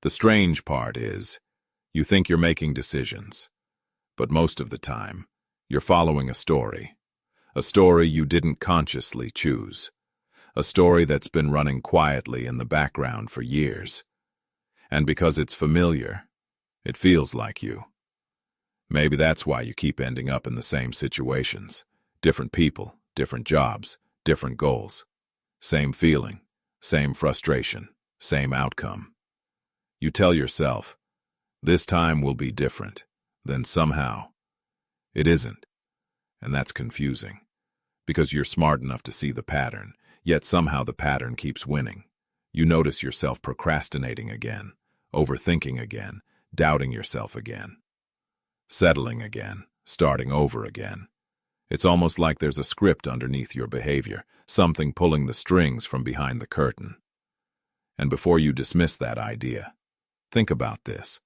The strange part is, you think you're making decisions, but most of the time, you're following a story you didn't consciously choose, a story that's been running quietly in the background for years. And because it's familiar, it feels like you. Maybe that's why you keep ending up in the same situations. Different people, different jobs, different goals. Same feeling, same frustration, same outcome. You tell yourself, this time will be different. Then somehow, it isn't. And that's confusing. Because you're smart enough to see the pattern, yet somehow the pattern keeps winning. You notice yourself procrastinating again, overthinking again, doubting yourself again, settling again, starting over again. It's almost like there's a script underneath your behavior, something pulling the strings from behind the curtain. And before you dismiss that idea, think about this.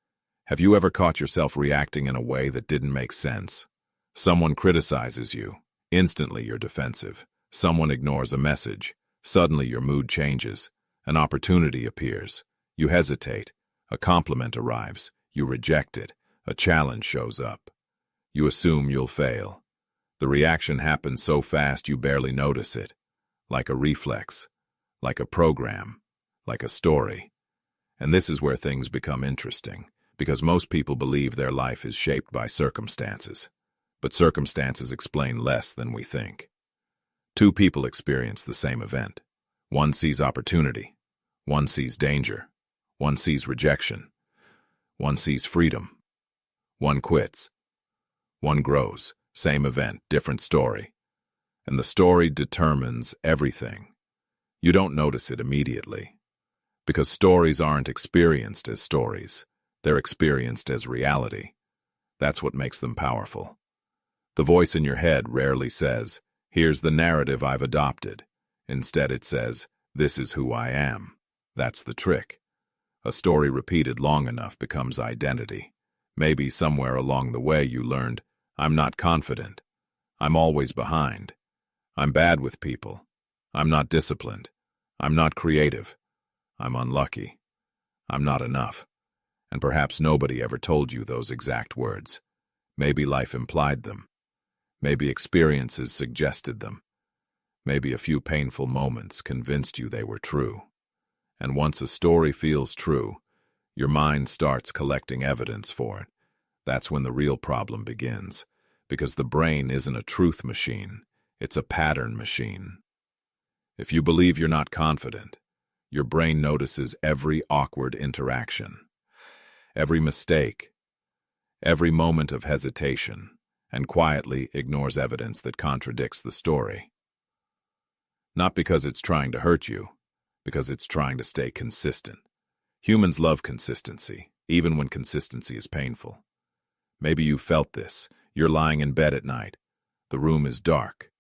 Have you ever caught yourself reacting in a way that didn't make sense? Someone criticizes you. Instantly you're defensive. Someone ignores a message. Suddenly your mood changes. An opportunity appears. You hesitate. A compliment arrives. You reject it. A challenge shows up. You assume you'll fail. The reaction happens so fast you barely notice it. Like a reflex. Like a program. Like a story. And this is where things become interesting, because most people believe their life is shaped by circumstances. But circumstances explain less than we think. Two people experience the same event. One sees opportunity. One sees danger. One sees rejection. One sees freedom. One quits. One grows. Same event, different story. And the story determines everything. You don't notice it immediately. Because stories aren't experienced as stories. They're experienced as reality. That's what makes them powerful. The voice in your head rarely says, here's the narrative I've adopted. Instead it says, this is who I am. That's the trick. A story repeated long enough becomes identity. Maybe somewhere along the way you learned, I'm not confident. I'm always behind. I'm bad with people. I'm not disciplined. I'm not creative. I'm unlucky. I'm not enough. And perhaps nobody ever told you those exact words. Maybe life implied them. Maybe experiences suggested them. Maybe a few painful moments convinced you they were true. And once a story feels true, your mind starts collecting evidence for it. That's when the real problem begins, because the brain isn't a truth machine, it's a pattern machine. If you believe you're not confident, your brain notices every awkward interaction, every mistake, every moment of hesitation, and quietly ignores evidence that contradicts the story. Not because it's trying to hurt you, because it's trying to stay consistent. Humans love consistency, even when consistency is painful. Maybe you've felt this. You're lying in bed at night. The room is dark.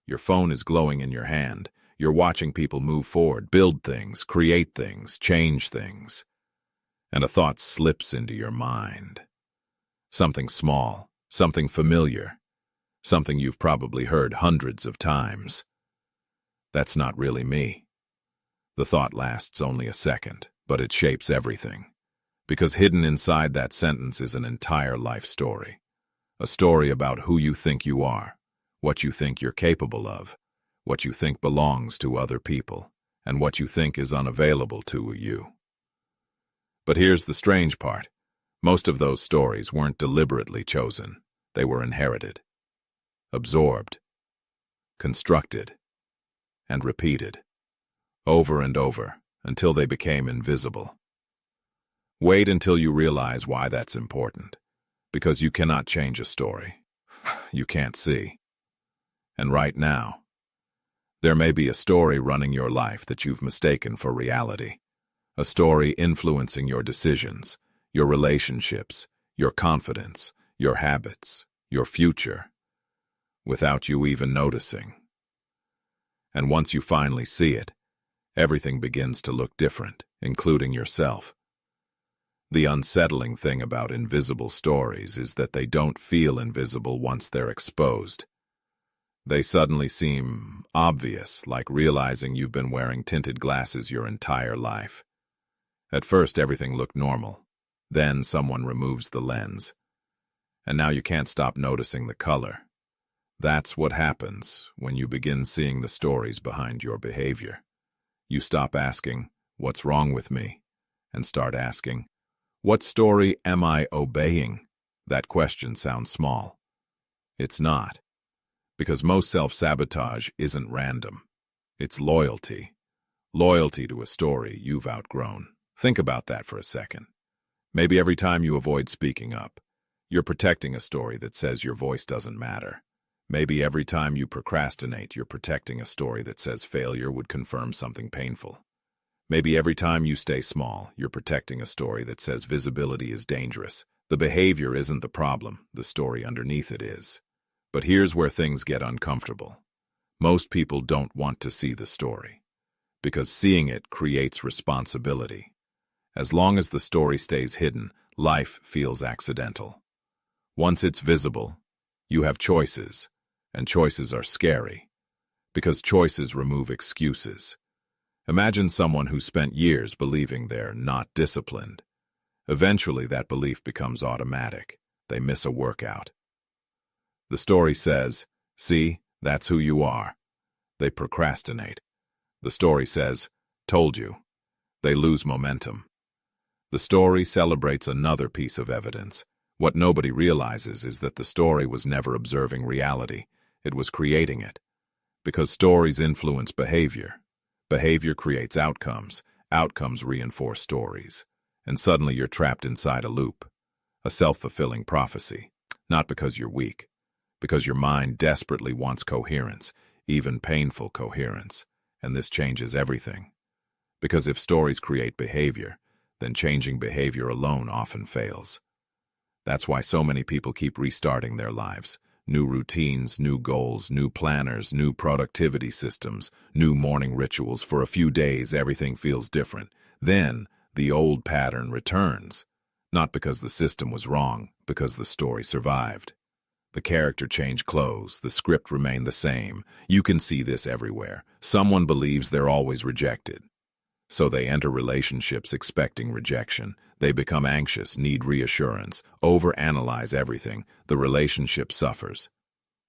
Your phone is glowing in your hand. You're watching people move forward, build things, create things, change things. And a thought slips into your mind. Something small, something familiar, something you've probably heard hundreds of times. That's not really me. The thought lasts only a second, but it shapes everything. Because hidden inside that sentence is an entire life story. A story about who you think you are, what you think you're capable of, what you think belongs to other people, and what you think is unavailable to you. But here's the strange part. Most of those stories weren't deliberately chosen. They were inherited, absorbed, constructed, and repeated, over and over, until they became invisible. Wait until you realize why that's important. Because you cannot change a story. You can't see. And right now, there may be a story running your life that you've mistaken for reality. A story influencing your decisions, your relationships, your confidence, your habits, your future, without you even noticing. And once you finally see it, everything begins to look different, including yourself. The unsettling thing about invisible stories is that they don't feel invisible once they're exposed. They suddenly seem obvious, like realizing you've been wearing tinted glasses your entire life. At first, everything looked normal. Then someone removes the lens. And now you can't stop noticing the color. That's what happens when you begin seeing the stories behind your behavior. You stop asking, "What's wrong with me?" and start asking, "What story am I obeying?" That question sounds small. It's not. Because most self-sabotage isn't random. It's loyalty. Loyalty to a story you've outgrown. Think about that for a second. Maybe every time you avoid speaking up, you're protecting a story that says your voice doesn't matter. Maybe every time you procrastinate, you're protecting a story that says failure would confirm something painful. Maybe every time you stay small, you're protecting a story that says visibility is dangerous. The behavior isn't the problem, the story underneath it is. But here's where things get uncomfortable. Most people don't want to see the story, because seeing it creates responsibility. As long as the story stays hidden, life feels accidental. Once it's visible, you have choices, and choices are scary, because choices remove excuses. Imagine someone who spent years believing they're not disciplined. Eventually, that belief becomes automatic. They miss a workout. The story says, "See, that's who you are." They procrastinate. The story says, "Told you." They lose momentum. The story celebrates another piece of evidence. What nobody realizes is that the story was never observing reality. It was creating it. Because stories influence behavior. Behavior creates outcomes. Outcomes reinforce stories. And suddenly you're trapped inside a loop. A self-fulfilling prophecy. Not because you're weak. Because your mind desperately wants coherence, even painful coherence. And this changes everything. Because if stories create behavior, then changing behavior alone often fails. That's why so many people keep restarting their lives. New routines, new goals, new planners, new productivity systems, new morning rituals. For a few days, everything feels different. Then, the old pattern returns. Not because the system was wrong, because the story survived. The character changed clothes, the script remained the same. You can see this everywhere. Someone believes they're always rejected. So they enter relationships expecting rejection. They become anxious, need reassurance, overanalyze everything. The relationship suffers.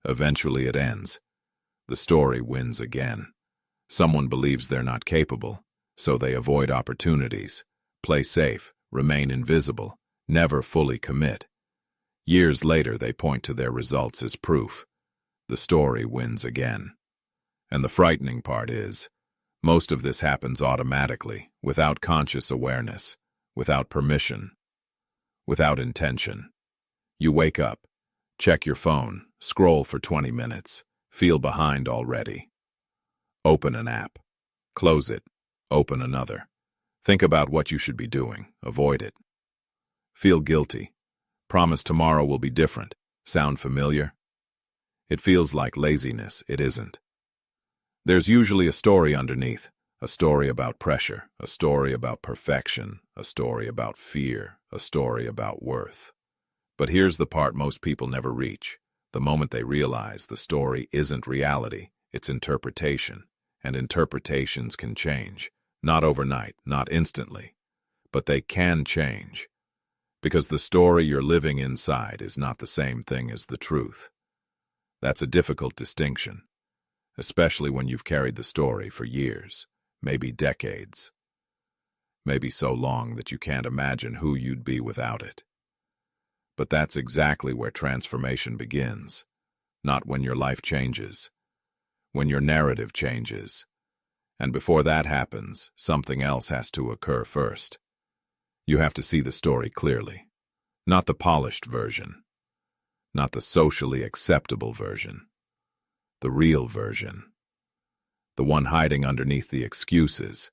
Eventually it ends. The story wins again. Someone believes they're not capable, so they avoid opportunities, play safe, remain invisible, never fully commit. Years later, they point to their results as proof. The story wins again. And the frightening part is, most of this happens automatically, without conscious awareness, without permission, without intention. You wake up, check your phone, scroll for 20 minutes, feel behind already. Open an app, close it, open another. Think about what you should be doing, avoid it. Feel guilty. Promise tomorrow will be different. Sound familiar? It feels like laziness, it isn't. There's usually a story underneath, a story about pressure, a story about perfection, a story about fear, a story about worth. But here's the part most people never reach. The moment they realize the story isn't reality, it's interpretation, and interpretations can change. Not overnight, not instantly, but they can change. Because the story you're living inside is not the same thing as the truth. That's a difficult distinction, especially when you've carried the story for years, maybe decades, maybe so long that you can't imagine who you'd be without it. But that's exactly where transformation begins, not when your life changes, when your narrative changes. And before that happens, something else has to occur first. You have to see the story clearly, not the polished version, not the socially acceptable version, the real version, the one hiding underneath the excuses,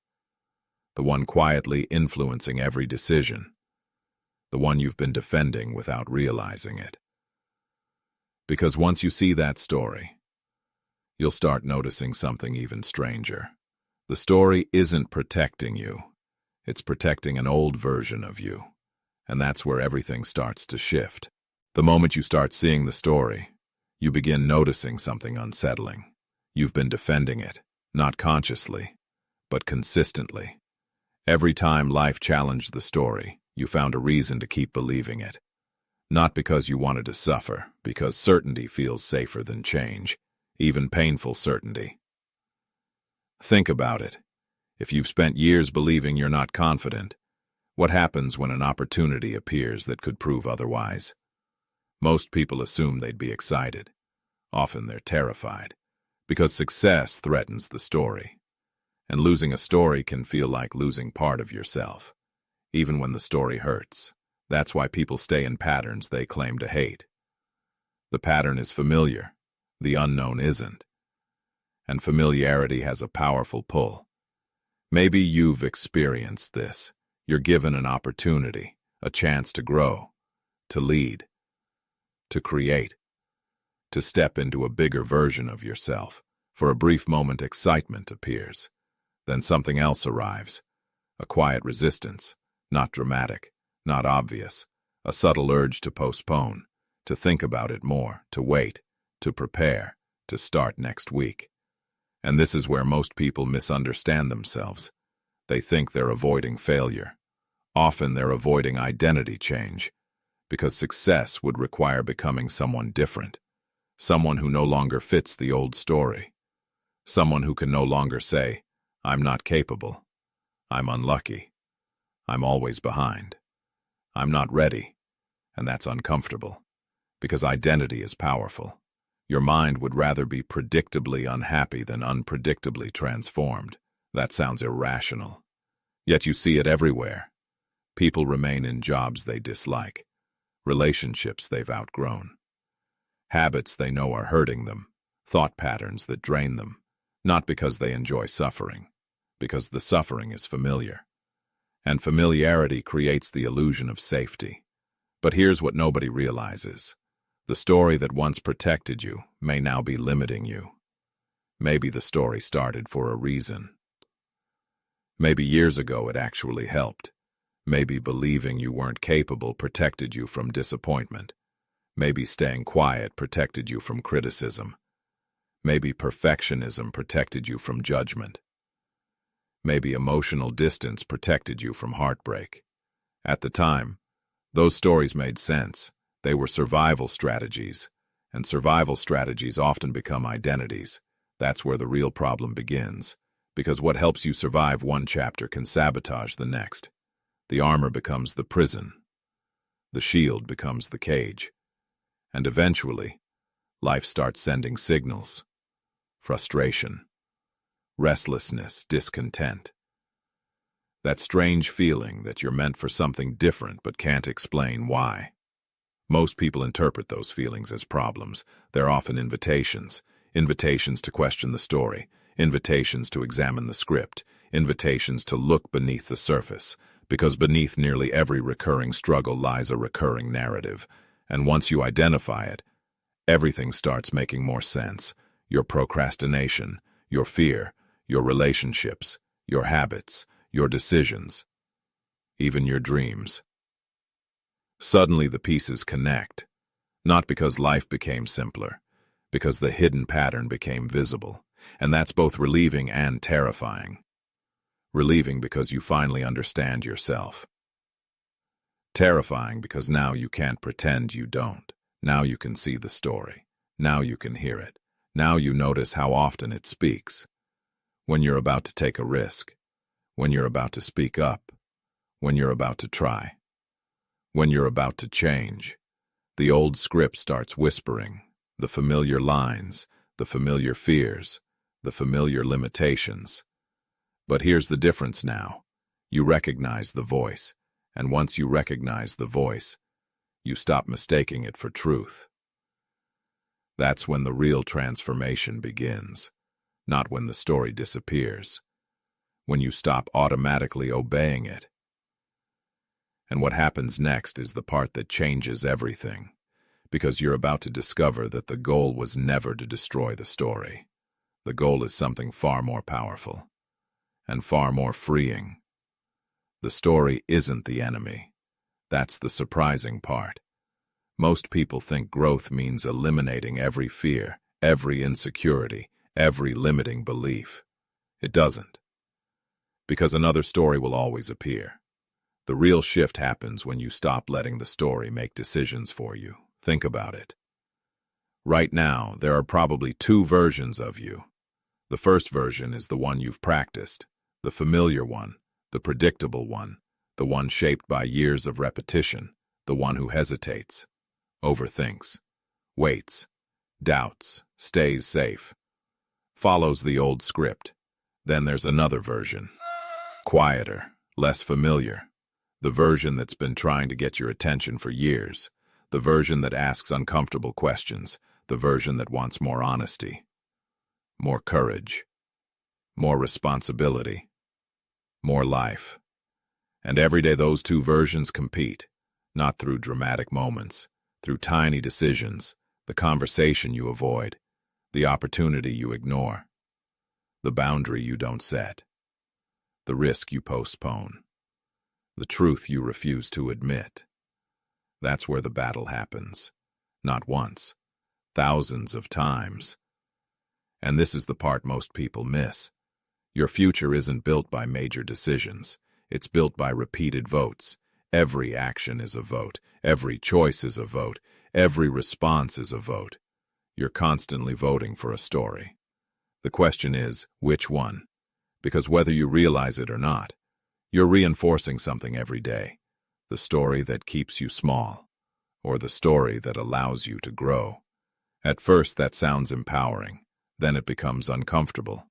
the one quietly influencing every decision, the one you've been defending without realizing it. Because once you see that story, you'll start noticing something even stranger. The story isn't protecting you. It's protecting an old version of you, and that's where everything starts to shift. The moment you start seeing the story, you begin noticing something unsettling. You've been defending it, not consciously, but consistently. Every time life challenged the story, you found a reason to keep believing it. Not because you wanted to suffer, because certainty feels safer than change, even painful certainty. Think about it. If you've spent years believing you're not confident, what happens when an opportunity appears that could prove otherwise? Most people assume they'd be excited. Often they're terrified, because success threatens the story. And losing a story can feel like losing part of yourself, even when the story hurts. That's why people stay in patterns they claim to hate. The pattern is familiar, the unknown isn't. And familiarity has a powerful pull. Maybe you've experienced this. You're given an opportunity, a chance to grow, to lead, to create, to step into a bigger version of yourself. For a brief moment, excitement appears. Then something else arrives, a quiet resistance, not dramatic, not obvious, a subtle urge to postpone, to think about it more, to wait, to prepare, to start next week. And this is where most people misunderstand themselves. They think they're avoiding failure. Often they're avoiding identity change, because success would require becoming someone different, someone who no longer fits the old story, someone who can no longer say, "I'm not capable, I'm unlucky, I'm always behind, I'm not ready," and that's uncomfortable, because identity is powerful. Your mind would rather be predictably unhappy than unpredictably transformed. That sounds irrational. Yet you see it everywhere. People remain in jobs they dislike, relationships they've outgrown, habits they know are hurting them, thought patterns that drain them, not because they enjoy suffering, because the suffering is familiar. And familiarity creates the illusion of safety. But here's what nobody realizes. The story that once protected you may now be limiting you. Maybe the story started for a reason. Maybe years ago it actually helped. Maybe believing you weren't capable protected you from disappointment. Maybe staying quiet protected you from criticism. Maybe perfectionism protected you from judgment. Maybe emotional distance protected you from heartbreak. At the time, those stories made sense. They were survival strategies, and survival strategies often become identities. That's where the real problem begins, because what helps you survive one chapter can sabotage the next. The armor becomes the prison. The shield becomes the cage. And eventually, life starts sending signals. Frustration, restlessness, discontent. That strange feeling that you're meant for something different but can't explain why. Most people interpret those feelings as problems. They're often invitations. Invitations to question the story. Invitations to examine the script. Invitations to look beneath the surface. Because beneath nearly every recurring struggle lies a recurring narrative. And once you identify it, everything starts making more sense. Your procrastination, your fear, your relationships, your habits, your decisions, even your dreams. Suddenly the pieces connect, not because life became simpler, because the hidden pattern became visible. And that's both relieving and terrifying. Relieving because you finally understand yourself. Terrifying because now you can't pretend you don't. Now you can see the story. Now you can hear it. Now you notice how often it speaks. When you're about to take a risk. When you're about to speak up. When you're about to try. When you're about to change. The old script starts whispering. The familiar lines. The familiar fears. The familiar limitations. But here's the difference now. You recognize the voice, and once you recognize the voice, you stop mistaking it for truth. That's when the real transformation begins, not when the story disappears, when you stop automatically obeying it. And what happens next is the part that changes everything, because you're about to discover that the goal was never to destroy the story. The goal is something far more powerful. And far more freeing. The story isn't the enemy. That's the surprising part. Most people think growth means eliminating every fear, every insecurity, every limiting belief. It doesn't. Because another story will always appear. The real shift happens when you stop letting the story make decisions for you. Think about it. Right now, there are probably two versions of you. The first version is the one you've practiced, the familiar one, the predictable one, the one shaped by years of repetition, the one who hesitates, overthinks, waits, doubts, stays safe, follows the old script. Then there's another version, quieter, less familiar, the version that's been trying to get your attention for years, the version that asks uncomfortable questions, the version that wants more honesty, more courage, more responsibility, more life. And every day those two versions compete, not through dramatic moments, through tiny decisions, the conversation you avoid, the opportunity you ignore, the boundary you don't set, the risk you postpone, the truth you refuse to admit. That's where the battle happens. Not once, thousands of times. And this is the part most people miss. Your future isn't built by major decisions. It's built by repeated votes. Every action is a vote. Every choice is a vote. Every response is a vote. You're constantly voting for a story. The question is, which one? Because whether you realize it or not, you're reinforcing something every day. The story that keeps you small, or the story that allows you to grow. At first, that sounds empowering. Then it becomes uncomfortable.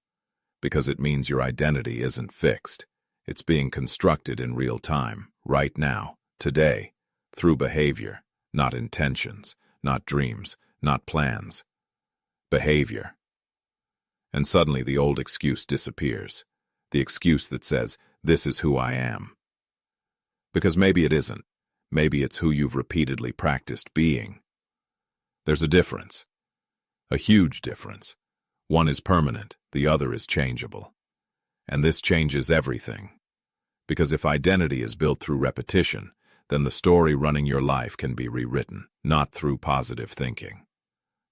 Because it means your identity isn't fixed. It's being constructed in real time, right now, today, through behavior, not intentions, not dreams, not plans. Behavior. And suddenly the old excuse disappears. The excuse that says, this is who I am. Because maybe it isn't. Maybe it's who you've repeatedly practiced being. There's a difference. A huge difference. One is permanent, the other is changeable. And this changes everything. Because if identity is built through repetition, then the story running your life can be rewritten, not through positive thinking,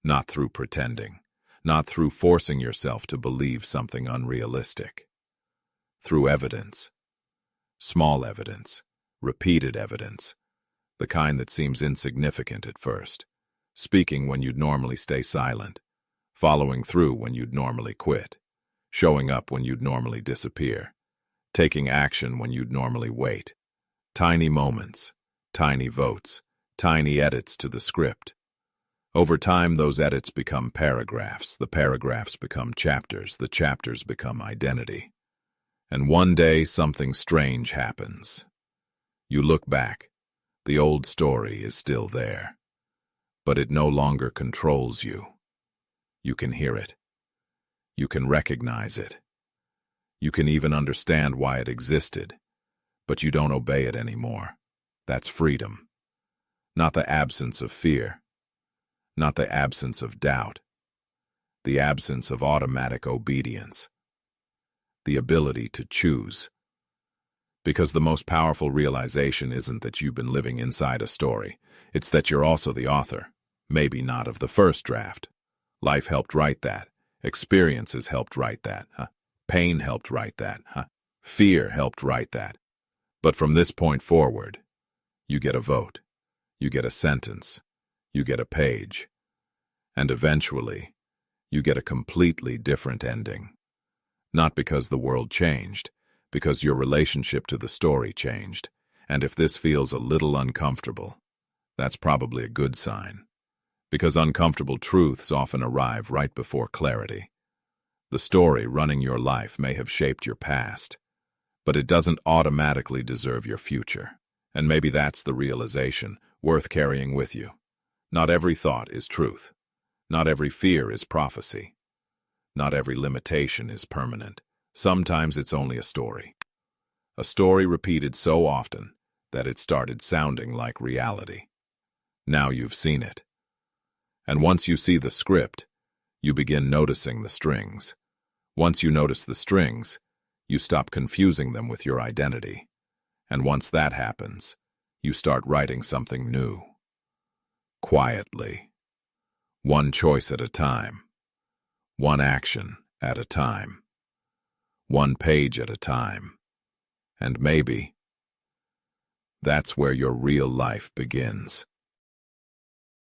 not through pretending, not through forcing yourself to believe something unrealistic. Through evidence. Small evidence, repeated evidence, the kind that seems insignificant at first, speaking when you'd normally stay silent, following through when you'd normally quit, showing up when you'd normally disappear, taking action when you'd normally wait. Tiny moments, tiny votes, tiny edits to the script. Over time, those edits become paragraphs, the paragraphs become chapters, the chapters become identity. And one day, something strange happens. You look back. The old story is still there. But it no longer controls you. You can hear it. You can recognize it. You can even understand why it existed. But you don't obey it anymore. That's freedom. Not the absence of fear. Not the absence of doubt. The absence of automatic obedience. The ability to choose. Because the most powerful realization isn't that you've been living inside a story. It's that you're also the author. Maybe not of the first draft. Life helped write that. Experiences helped write that. Pain helped write that. Fear helped write that. But from this point forward, you get a vote. You get a sentence. You get a page. And eventually, you get a completely different ending. Not because the world changed, because your relationship to the story changed. And if this feels a little uncomfortable, that's probably a good sign. Because uncomfortable truths often arrive right before clarity. The story running your life may have shaped your past, but it doesn't automatically deserve your future. And maybe that's the realization worth carrying with you. Not every thought is truth. Not every fear is prophecy. Not every limitation is permanent. Sometimes it's only a story. A story repeated so often that it started sounding like reality. Now you've seen it. And once you see the script, you begin noticing the strings. Once you notice the strings, you stop confusing them with your identity. And once that happens, you start writing something new. Quietly. One choice at a time. One action at a time. one page at a time. And maybe that's where your real life begins.